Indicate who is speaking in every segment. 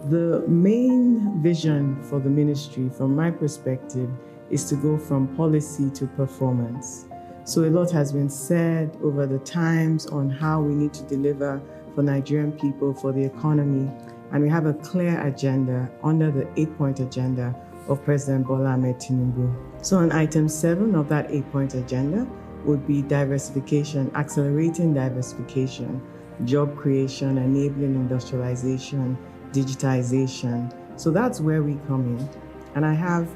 Speaker 1: The main vision for the ministry, from my perspective, is to go from policy to performance. So a lot has been said over the times on how we need to deliver for Nigerian people, for the economy, and we have a clear agenda under the 8-point agenda of President Bola Ahmed Tinubu. So on item 7 of that 8-point agenda would be diversification, accelerating diversification, job creation, enabling industrialization, digitization. So that's where we come in. And I have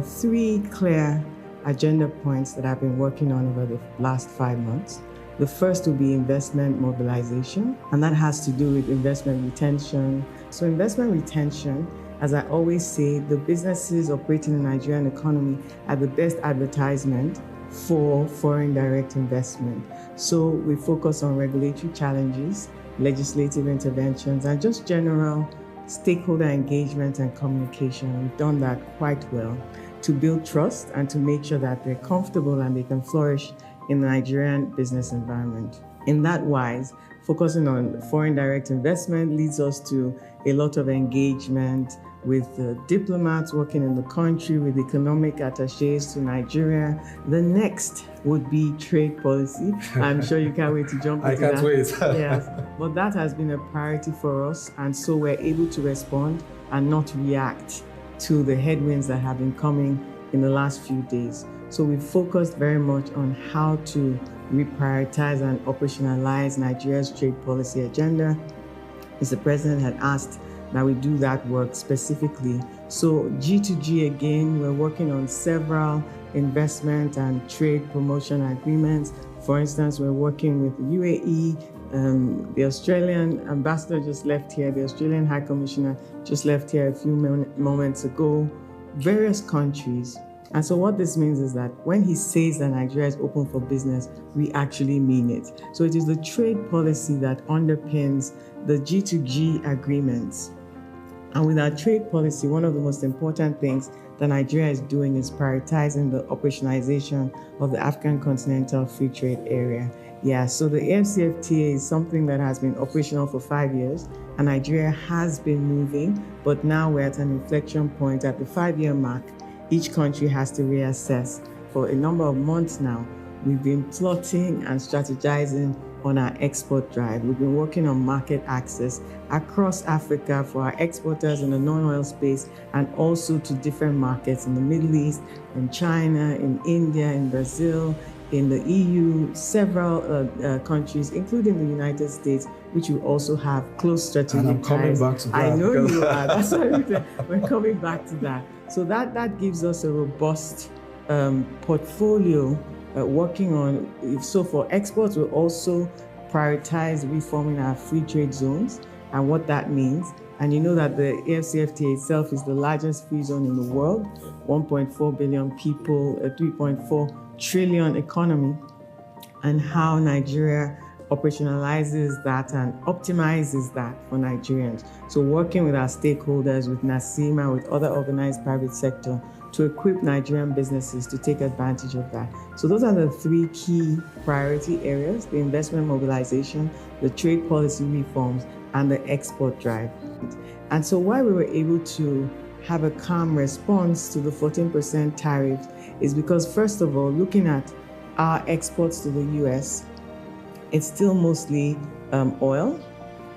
Speaker 1: 3 clear agenda points that I've been working on over the last 5 months. The first will be investment mobilization, and that has to do with investment retention. So investment retention, as I always say, the businesses operating in the Nigerian economy are the best advertisement for foreign direct investment. So we focus on regulatory challenges, legislative interventions, and just general stakeholder engagement and communication. We've done that quite well to build trust and to make sure that they're comfortable and they can flourish in the Nigerian business environment. In that wise, focusing on foreign direct investment leads us to a lot of engagement with diplomats working in the country, with economic attachés to Nigeria. The next would be trade policy. I'm sure you can't wait to jump into that.
Speaker 2: I can't wait.
Speaker 1: Yes, but that has been a priority for us, and so we're able to respond and not react to the headwinds that have been coming in the last few days. So we've focused very much on how to reprioritize and operationalize Nigeria's trade policy agenda. As the president had asked that we do that work specifically. So G2G, again, we're working on several investment and trade promotion agreements. For instance, we're working with UAE, the Australian ambassador just left here, the Australian High Commissioner just left here a few moments ago, various countries. And so what this means is that when he says that Nigeria is open for business, we actually mean it. So it is the trade policy that underpins the G2G agreements. And with our trade policy, one of the most important things that Nigeria is doing is prioritizing the operationalization of the African Continental Free Trade Area. Yeah, so the AfCFTA is something that has been operational for 5 years, and Nigeria has been moving, but now we're at an inflection point at the 5-year mark. Each country has to reassess. For a number of months now, we've been plotting and strategizing on our export drive. We've been working on market access across Africa for our exporters in the non-oil space and also to different markets in the Middle East, in China, in India, in Brazil, in the EU, several countries, including the United States, which will also have close strategic ties.
Speaker 2: And I'm coming back to that.
Speaker 1: I know you are. That's why we're coming back to that. So that gives us a robust portfolio working on. So for exports, we'll also prioritize reforming our free trade zones and what that means. And you know that the AfCFTA itself is the largest free zone in the world, 1.4 billion people, a 3.4 trillion economy, and how Nigeria operationalizes that and optimizes that for Nigerians. So working with our stakeholders, with NACIMA, with other organized private sector, to equip Nigerian businesses to take advantage of that. So those are the 3 key priority areas: the investment mobilization, the trade policy reforms, and the export drive. And so why we were able to have a calm response to the 14% tariff is because, first of all, looking at our exports to the US, it's still mostly oil,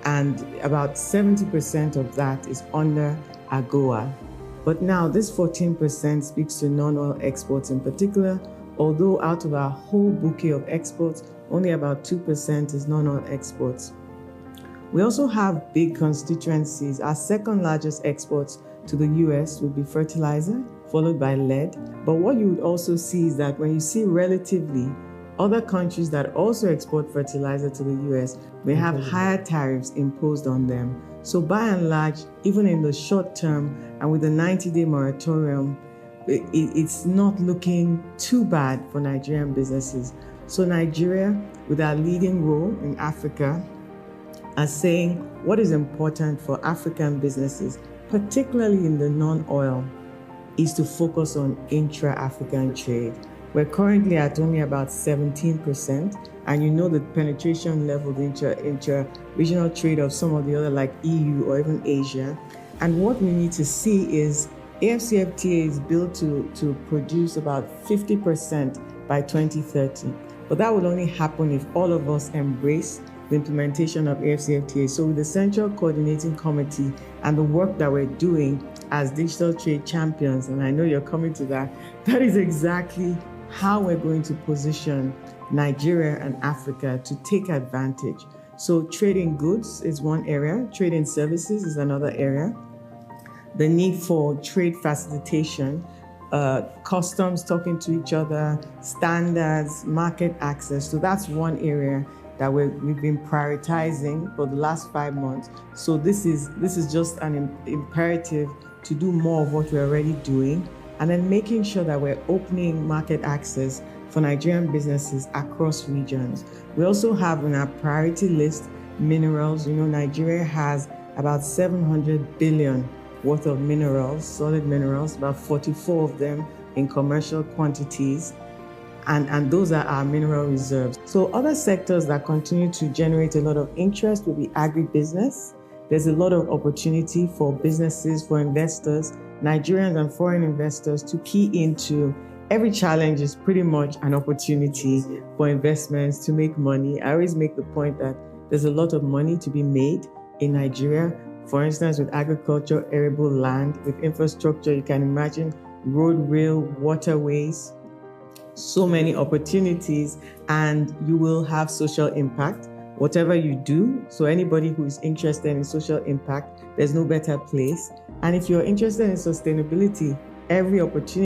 Speaker 1: and about 70% of that is under AGOA. But now this 14% speaks to non-oil exports in particular, although out of our whole bouquet of exports, only about 2% is non-oil exports. We also have big constituencies. Our second largest exports to the US would be fertilizer, followed by lead. But what you would also see is that when you see relatively other countries that also export fertilizer to the US, may have higher tariffs imposed on them. So by and large, even in the short term and with the 90-day moratorium, it's not looking too bad for Nigerian businesses. So Nigeria, with our leading role in Africa, are saying what is important for African businesses, particularly in the non-oil, is to focus on intra-African trade. We're currently at only about 17%, and you know the penetration level, the inter-regional trade of some of the other like EU or even Asia. And what we need to see is AFCFTA is built to produce about 50% by 2030. But that will only happen if all of us embrace the implementation of AFCFTA. So with the Central Coordinating Committee and the work that we're doing as digital trade champions, and I know you're coming to that, that is exactly how we're going to position Nigeria and Africa to take advantage. So trading goods is one area, trading services is another area. The need for trade facilitation, customs talking to each other, standards, market access. So that's one area that we've been prioritizing for the last 5 months. So this is just an imperative to do more of what we're already doing, and then making sure that we're opening market access for Nigerian businesses across regions. We also have on our priority list minerals. You know, Nigeria has about 700 billion worth of minerals, solid minerals, about 44 of them in commercial quantities. And those are our mineral reserves. So other sectors that continue to generate a lot of interest will be agribusiness. There's a lot of opportunity for businesses, for investors, Nigerians and foreign investors to key into. Every challenge is pretty much an opportunity for investments to make money. I always make the point that there's a lot of money to be made in Nigeria. For instance, with agriculture, arable land, with infrastructure, you can imagine road, rail, waterways, so many opportunities, and you will have social impact, whatever you do. So anybody who is interested in social impact, there's no better place. And if you're interested in sustainability, every opportunity